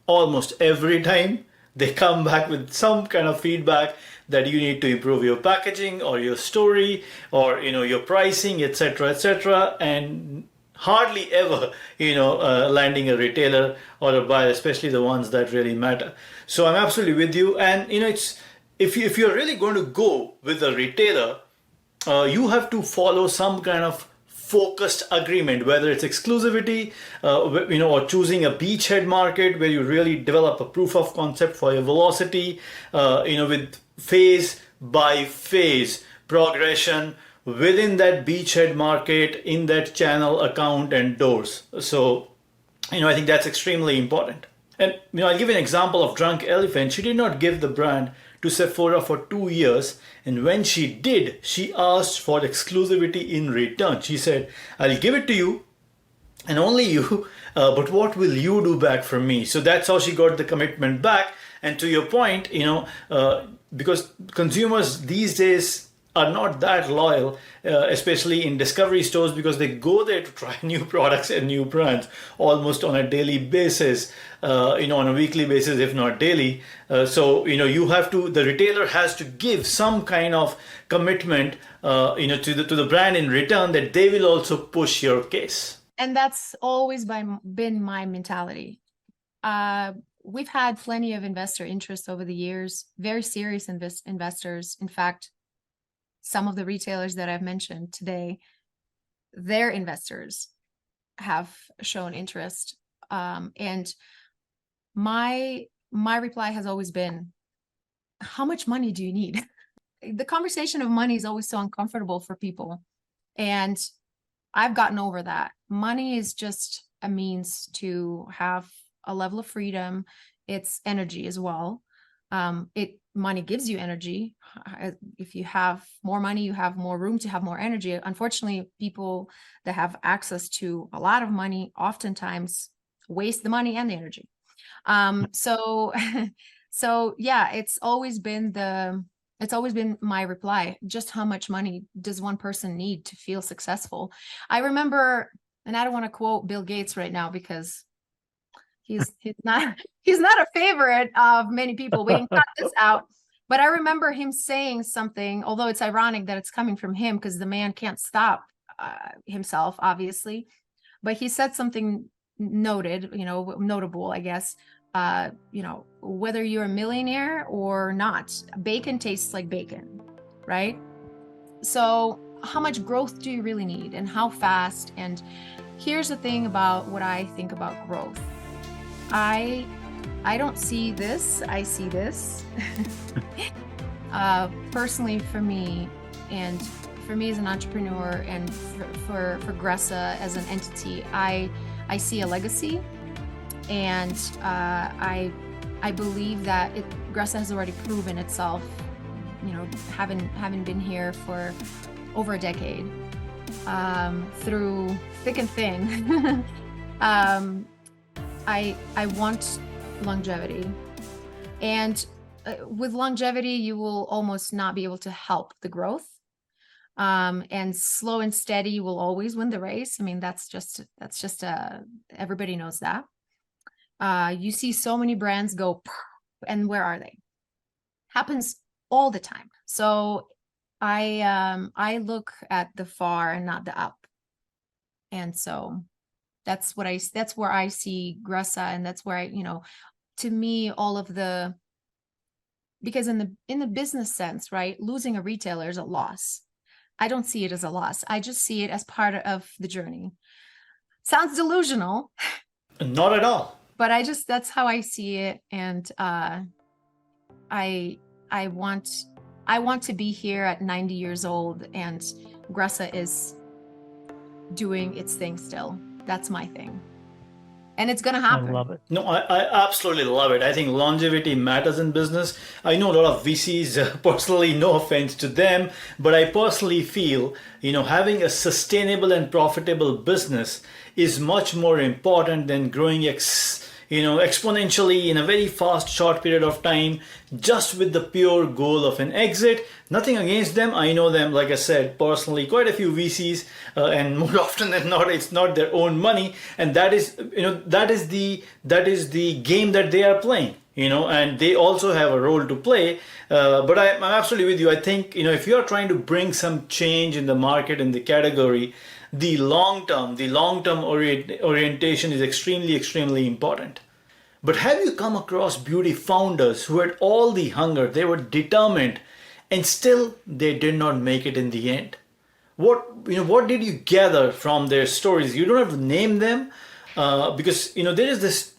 almost every time, they come back with some kind of feedback that you need to improve your packaging or your story or your pricing, etc., etc., and hardly ever landing a retailer or a buyer, especially the ones that really matter. So I'm absolutely with you. And it's if you're really going to go with a retailer, you have to follow some kind of focused agreement, whether it's exclusivity, or choosing a beachhead market where you really develop a proof of concept for your velocity, with phase by phase progression within that beachhead market, in that channel, account, and doors. So, I think that's extremely important. And I'll give you an example of Drunk Elephant. She did not give the brand to Sephora for 2 years, and when she did, she asked for exclusivity in return. She said, I'll give it to you and only you, but what will you do back for me? So that's how she got the commitment back. And to your point, because consumers these days are not that loyal, especially in discovery stores, because they go there to try new products and new brands almost on a daily basis, on a weekly basis, if not daily. The retailer has to give some kind of commitment, to the brand in return, that they will also push your case. And that's always been my mentality. We've had plenty of investor interest over the years, very serious investors. In fact, some of the retailers that I've mentioned today, their investors have shown interest. And my reply has always been, how much money do you need? The conversation of money is always so uncomfortable for people. And I've gotten over that. Money is just a means to have a level of freedom. It's energy as well. Money gives you energy. If you have more money, you have more room to have more energy. Unfortunately, people that have access to a lot of money oftentimes waste the money and the energy. So yeah, it's always been my reply. Just how much money does one person need to feel successful? I remember, and I don't want to quote Bill Gates right now because he's not a favorite of many people. We can cut this out. But I remember him saying something, although it's ironic that it's coming from him because the man can't stop himself, obviously. But he said something notable, I guess. Whether you're a millionaire or not, bacon tastes like bacon, right? So how much growth do you really need and how fast? And here's the thing about what I think about growth. I don't see this, I see this. Personally for me, and for me as an entrepreneur, and for Gressa as an entity, I see a legacy, and I believe that Gressa has already proven itself, having been here for over a decade, through thick and thin. I want longevity, and with longevity, you will almost not be able to help the growth. And slow and steady will always win the race. I mean, that's just everybody knows that. You see so many brands go, and where are they? Happens all the time. So I look at the far and not the up. And so that's where I see Gressa, and that's where to me, because in the business sense, right, losing a retailer is a loss. I don't see it as a loss. I just see it as part of the journey. Sounds delusional. Not at all. But that's how I see it. And I want to be here at 90 years old, and Gressa is doing its thing still. That's my thing. and it's going to I happen. love it. No, I absolutely love it. I think longevity matters in business. I know a lot of VCs, personally, no offense to them, but I personally feel, having a sustainable and profitable business is much more important than growing exponentially in a very fast, short period of time, just with the pure goal of an exit. Nothing against them. I know them, like I said, personally, quite a few VCs, and more often than not, it's not their own money, and that is the game that they are playing. And they also have a role to play. But I'm absolutely with you. I think, if you're trying to bring some change in the market, in the category, the long-term orientation is extremely, extremely important. But have you come across beauty founders who had all the hunger, they were determined, and still they did not make it in the end? What did you gather from their stories? You don't have to name them, because there is this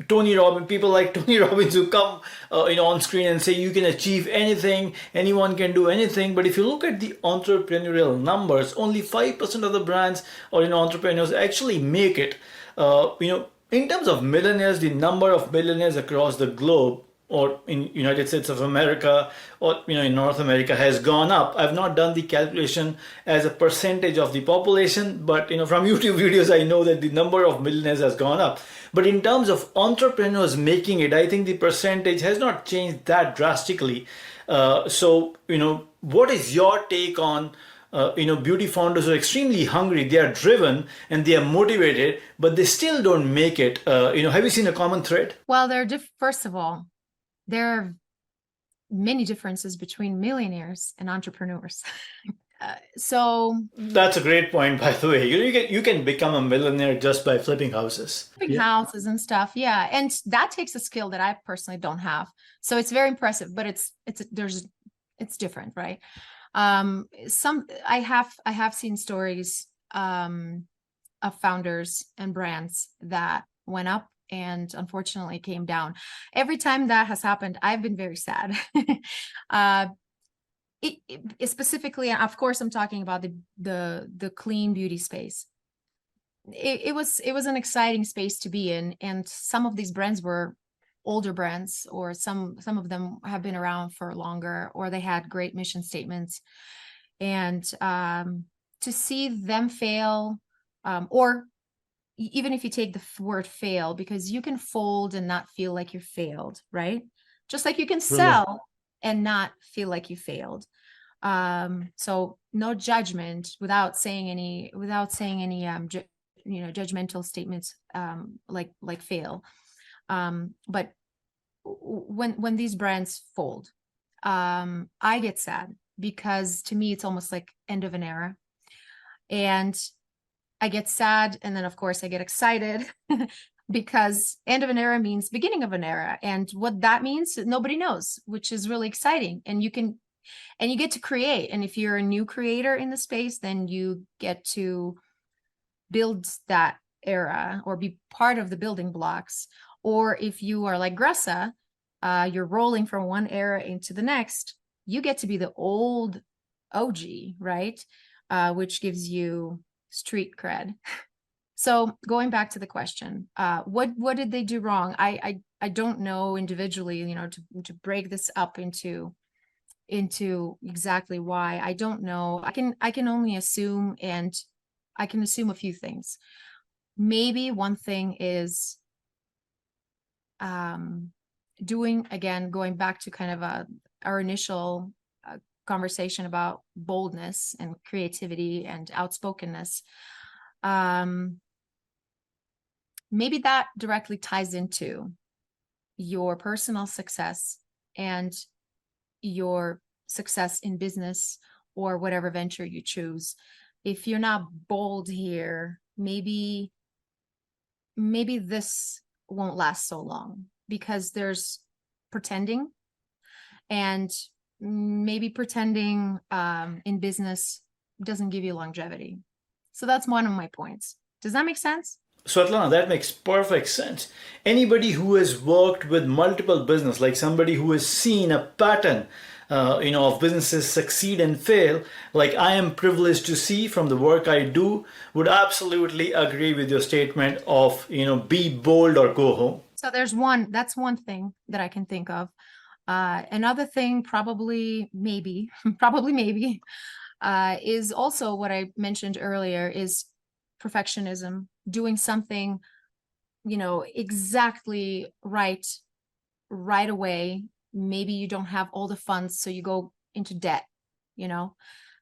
people like Tony Robbins who come on screen and say you can achieve anything, anyone can do anything. But if you look at the entrepreneurial numbers, only 5% of the brands or entrepreneurs actually make it. In terms of millionaires, the number of millionaires across the globe, or in United States of America, or in North America, has gone up. I've not done the calculation as a percentage of the population, but from YouTube videos I know that the number of millionaires has gone up. But in terms of entrepreneurs making it, I think the percentage has not changed that drastically. So what is your take on beauty founders who are extremely hungry, they are driven and they are motivated, but they still don't make it? Have you seen a common thread? Well, first of all, there are many differences between millionaires and entrepreneurs. So that's a great point, by the way. You can become a millionaire just by flipping houses. Flipping houses and stuff, yeah, and that takes a skill that I personally don't have. So it's very impressive, but it's different, right? I have seen stories of founders and brands that went up and unfortunately came down. Every time that has happened, I've been very sad. It specifically, of course, I'm talking about the clean beauty space. It was an exciting space to be in, and some of these brands were older brands, or some of them have been around for longer, or they had great mission statements. And to see them fail, or even if you take the word fail, because you can fold and not feel like you failed, right? Just like you can sell and not feel like you failed. So no judgment without saying any judgmental statements, like fail. But when these brands fold, I get sad, because to me it's almost like end of an era. And I get sad, and then of course I get excited because end of an era means beginning of an era, and what that means nobody knows, which is really exciting. And you get to create, and if you're a new creator in the space, then you get to build that era or be part of the building blocks. Or if you are like Gressa, you're rolling from one era into the next, you get to be the old OG, right? Which gives you street cred. So going back to the question, what did they do wrong? I don't know individually, to break this up into exactly why. I don't know. I can only assume, and I can assume a few things. Maybe one thing is going back to kind of our initial conversation about boldness and creativity and outspokenness. Maybe that directly ties into your personal success and your success in business or whatever venture you choose. If you're not bold here, maybe this won't last so long, because there's pretending, and maybe pretending in business doesn't give you longevity. So that's one of my points. Does that make sense? Svetlana, that makes perfect sense. Anybody who has worked with multiple business, like somebody who has seen a pattern of businesses succeed and fail, like I am privileged to see from the work I do, would absolutely agree with your statement of, be bold or go home. So that's one thing that I can think of. Another thing, probably maybe, is also what I mentioned earlier, is perfectionism, doing something, exactly right away. Maybe you don't have all the funds, so you go into debt.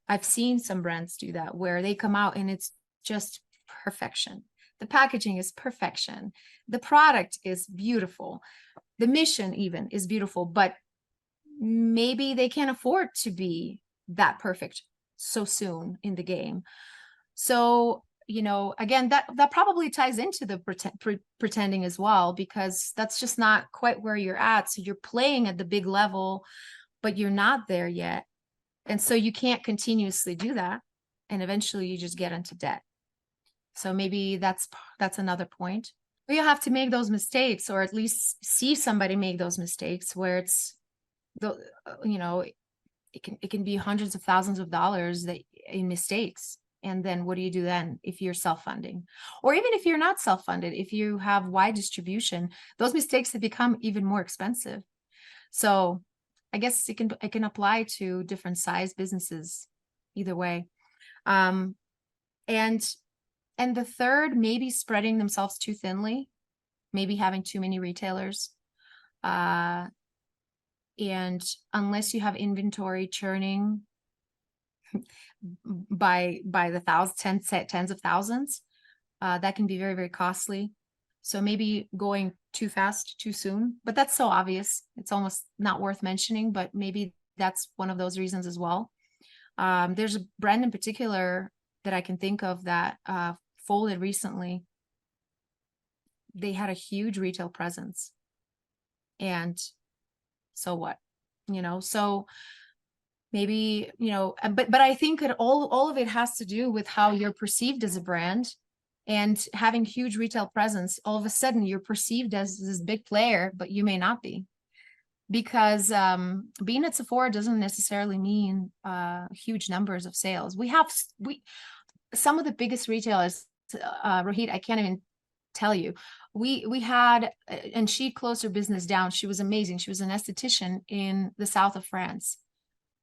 I've seen some brands do that, where they come out and it's just perfection. The packaging is perfection. The product is beautiful. The mission even is beautiful, but maybe they can't afford to be that perfect so soon in the game. So, again, that probably ties into the pretending as well, because that's just not quite where you're at. So you're playing at the big level, but you're not there yet. And so you can't continuously do that. And eventually you just get into debt. So maybe that's another point. But you have to make those mistakes, or at least see somebody make those mistakes, where it's it can be hundreds of thousands of dollars in mistakes. And then what do you do then if you're self-funding? Or even if you're not self-funded, if you have wide distribution, those mistakes have become even more expensive. So I guess it can apply to different size businesses either way. And the third, maybe spreading themselves too thinly, maybe having too many retailers. And unless you have inventory churning by the tens of thousands, that can be very, very costly. So maybe going too fast, too soon, but that's so obvious. It's almost not worth mentioning, but maybe that's one of those reasons as well. There's a brand in particular that I can think of that folded recently. They had a huge retail presence. And so what? So maybe, but I think that all of it has to do with how you're perceived as a brand. And having huge retail presence, all of a sudden you're perceived as this big player, but you may not be. Because being at Sephora doesn't necessarily mean huge numbers of sales. Some of the biggest retailers, Rohit, I can't even tell you. We had, and she closed her business down. She was amazing. She was an esthetician in the south of France.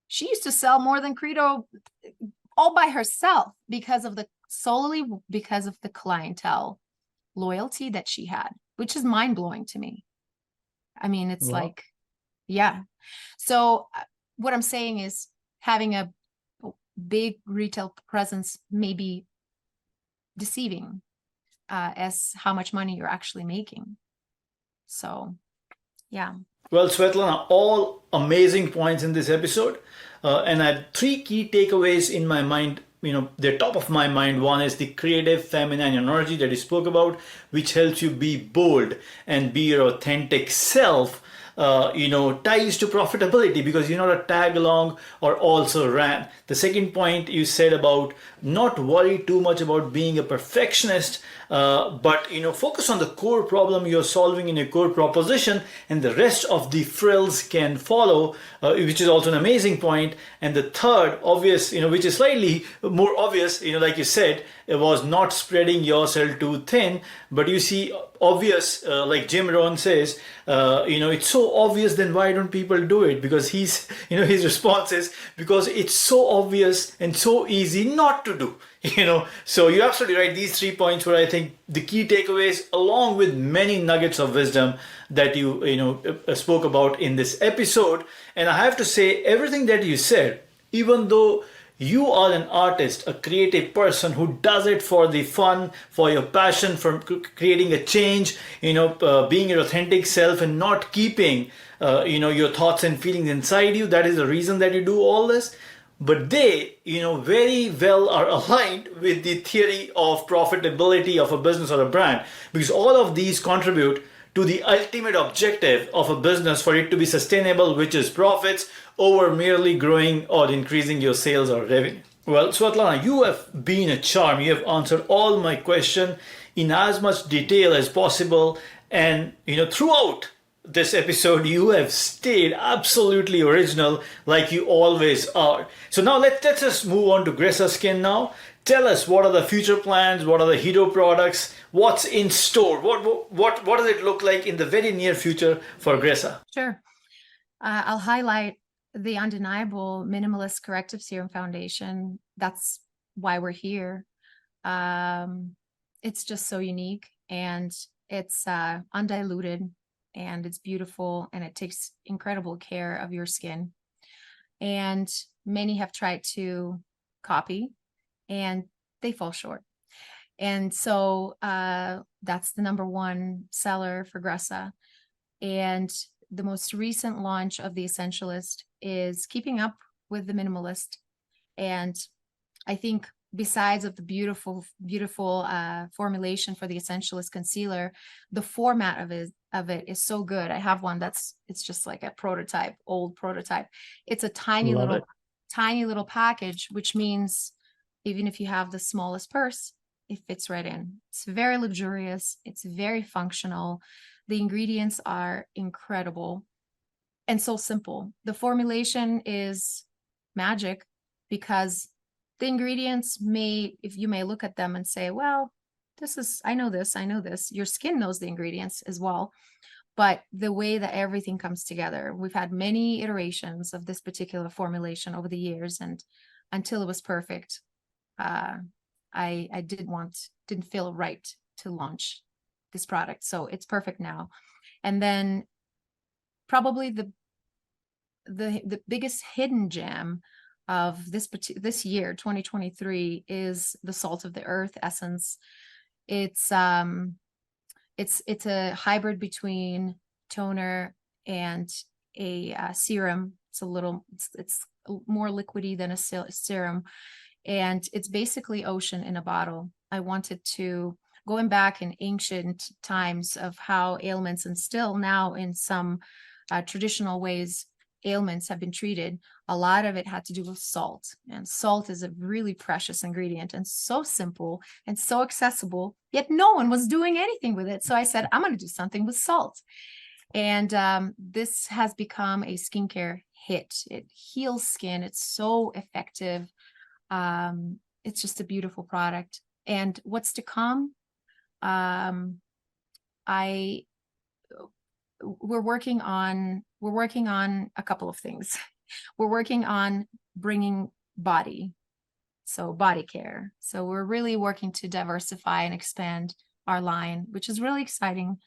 She used to sell more than Credo all by herself solely because of the clientele loyalty that she had, which is mind-blowing to me. I mean, it's like, yeah. So what I'm saying is, having a big retail presence may be deceiving as how much money you're actually making. So, yeah. Well, Svetlana, all amazing points in this episode. And I had three key takeaways in my mind. They're top of my mind. One is the creative feminine energy that you spoke about, which helps you be bold and be your authentic self. Ties to profitability, because you're not a tag along or also ran. The second point you said about not worry too much about being a perfectionist, but focus on the core problem you're solving in your core proposition, and the rest of the frills can follow, which is also an amazing point. And the third, obvious, which is slightly more obvious, like you said, it was not spreading yourself too thin. But you see, obvious, like Jim Rohn says, it's so obvious, then why don't people do it? Because his response is, because it's so obvious and so easy not to do. So you're absolutely right. These 3 points were, I think, the key takeaways, along with many nuggets of wisdom that you spoke about in this episode. And I have to say, everything that you said, even though you are an artist, a creative person who does it for the fun, for your passion, for creating a change, being your authentic self and not keeping, your thoughts and feelings inside you. That is the reason that you do all this. But they, very well are aligned with the theory of profitability of a business or a brand, because all of these contribute to the ultimate objective of a business, for it to be sustainable, which is profits over merely growing or increasing your sales or revenue. Well, Svetlana, you have been a charm. You have answered all my questions in as much detail as possible. And, throughout this episode. You have stayed absolutely original, like you always are. So now let's just move on to Gressa Skin now. Tell us, what are the future plans? What are the hero products? What's in store? What does it look like in the very near future for Gressa? Sure. I'll highlight the undeniable minimalist corrective serum foundation. That's why we're here. It's just so unique, and it's undiluted, and it's beautiful, and it takes incredible care of your skin. And many have tried to copy, and they fall short. And so that's the number one seller for Gressa. And the most recent launch of the Essentialist is keeping up with the Minimalist. And I think besides of the beautiful formulation for the Essentialist concealer, the format of it is so good. I have one it's just like a prototype, old prototype. It's a tiny little package, which means even if you have the smallest purse, it fits right in. It's very luxurious. It's very functional. The ingredients are incredible and so simple. The formulation is magic because the ingredients if you may look at them and say, well, I know this. Your skin knows the ingredients as well. But the way that everything comes together, we've had many iterations of this particular formulation over the years, and until it was perfect, I didn't feel right to launch this product. So it's perfect now. And then probably the biggest hidden gem of this year, 2023, is the Salt of the Earth Essence. It's a hybrid between toner and a serum. It's more liquidy than a serum, and it's basically ocean in a bottle. I wanted to, going back in ancient times of how ailments, and still now in some traditional ways, ailments have been treated, a lot of it had to do with salt. And salt is a really precious ingredient and so simple and so accessible, yet no one was doing anything with it. So I said, I'm going to do something with salt. And this has become a skincare hit. It heals skin. It's so effective. It's just a beautiful product. And what's to come? We're working on a couple of things. We're working on bringing body care. So we're really working to diversify and expand our line, which is really exciting.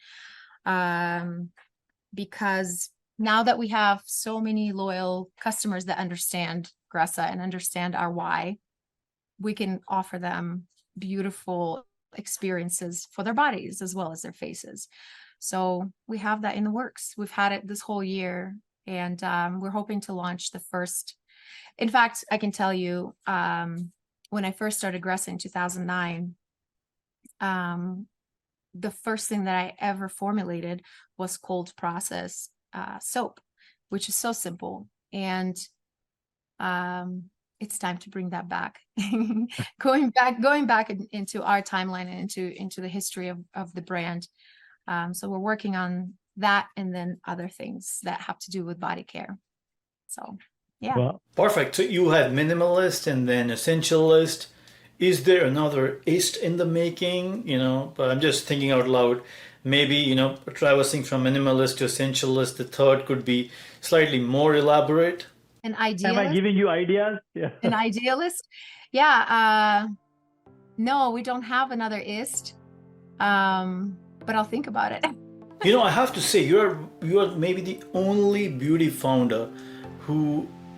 Because now that we have so many loyal customers that understand Gressa and understand our why, we can offer them beautiful experiences for their bodies as well as their faces. So we have that in the works. We've had it this whole year, and we're hoping to launch the first. In fact, I can tell you, when I first started Gressa in 2009, the first thing that I ever formulated was cold process soap, which is so simple. And it's time to bring that back. going back into our timeline and into the history of the brand. So we're working on that, and then other things that have to do with body care. So yeah. Well, perfect. So you have minimalist and then essentialist. Is there another ist in the making? But I'm just thinking out loud. Maybe, traversing from minimalist to essentialist, the third could be slightly more elaborate. An idealist? Am I giving you ideas? Yeah. An idealist? Yeah. No, we don't have another ist. But I'll think about it. I have to say, you're maybe the only beauty founder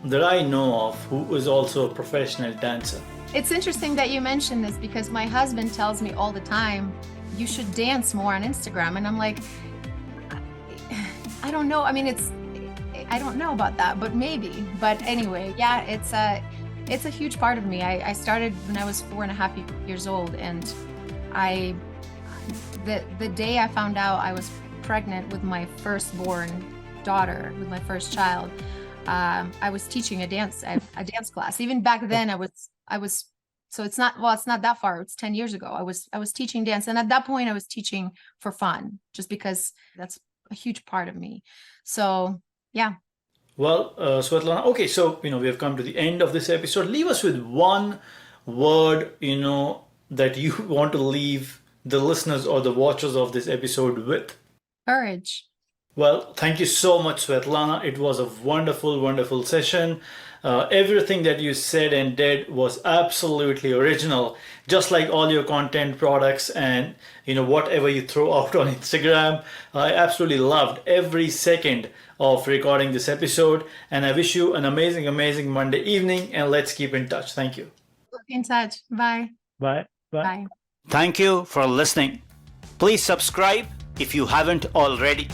that I know of who is also a professional dancer. It's interesting that you mention this, because my husband tells me all the time, you should dance more on Instagram. And I'm like, I don't know. I mean, I don't know about that, but maybe. But anyway, yeah, it's a huge part of me. I started when I was 4.5 years old, and the day I found out I was pregnant with my firstborn daughter, with my first child, I was teaching a dance class. Even back then, I was. So it's not that far. It's 10 years ago. I was teaching dance, and at that point, I was teaching for fun, just because that's a huge part of me. So yeah. Well, Svetlana, okay, so, we have come to the end of this episode. Leave us with one word, that you want to leave the listeners or the watchers of this episode with. Courage. Well, thank you so much, Svetlana. It was a wonderful, wonderful session. Everything that you said and did was absolutely original, just like all your content products and whatever you throw out on Instagram. I absolutely loved every second of recording this episode, and I wish you an amazing, amazing Monday evening, and let's keep in touch. Thank you. Keep in touch. Bye. Bye. Bye. Thank you for listening. Please subscribe if you haven't already.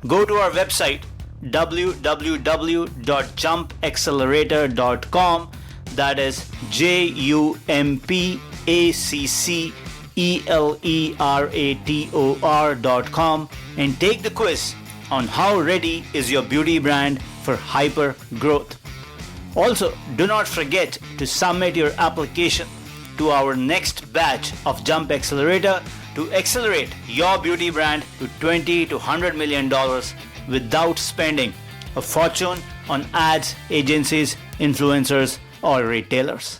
Go to our website www.jumpaccelerator.com, that is JumpAccelerator.com, and take the quiz on how ready is your beauty brand for hyper growth. Also, do not forget to submit your application to our next batch of Jump Accelerator to accelerate your beauty brand to $20 to $100 million without spending a fortune on ads, agencies, influencers, or retailers.